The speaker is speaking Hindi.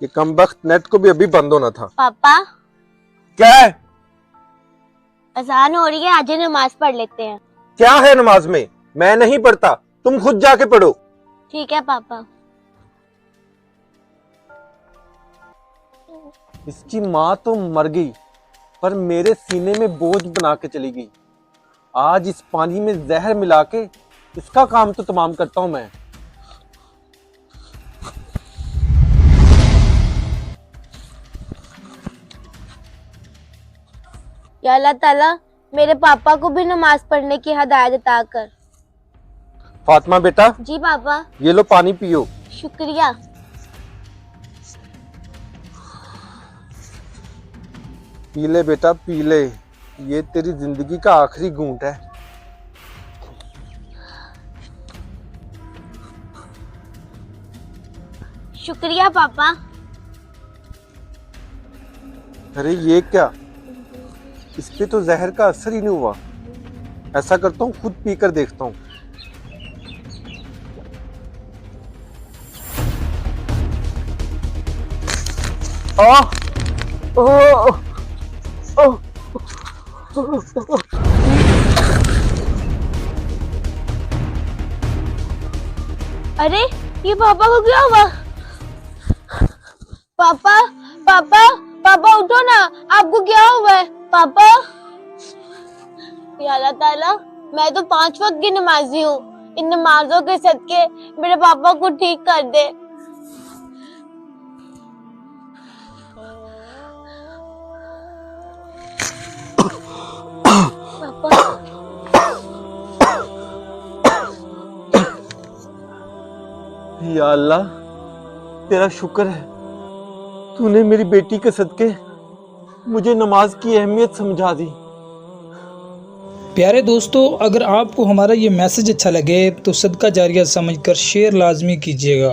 ये कमबख्त नेट को भी अभी बंद होना था। पापा क्या है? अजान हो रही है, आज नमाज पढ़ लेते हैं। क्या है नमाज में? मैं नहीं पढ़ता, तुम खुद जाके पढ़ो। ठीक है पापा। इसकी माँ तो मर गई पर मेरे सीने में बोझ बना के चली गई। आज इस पानी में जहर मिला के इसका काम तो तमाम करता हूं मैं। या अल्लाह ताला मेरे पापा को भी नमाज पढ़ने की हिदायत अता कर। फातिमा बेटा, जी पापा। ये लो पानी पियो। शुक्रिया। पी ले बेटा पी ले, ये तेरी जिंदगी का आखिरी घूंट है। शुक्रिया पापा। अरे ये क्या, इस पे तो जहर का असर ही नहीं हुआ। ऐसा करता हूँ खुद पी कर देखता हूँ। अरे ये पापा को क्या हुआ? पापा पापा पापा उठो ना, आपको क्या हुआ है? पापा, या अल्लाह ताला मैं तो 5 वक्त की नमाजी हूँ, इन नमाजों के सदके मेरे पापा को ठीक कर दे। पापा या अल्लाह, तेरा शुक्र है तूने मेरी बेटी के सदके मुझे नमाज की अहमियत समझा दी। प्यारे दोस्तों, अगर आपको हमारा ये मैसेज अच्छा लगे तो सदका जारिया समझकर शेयर लाजमी कीजिएगा।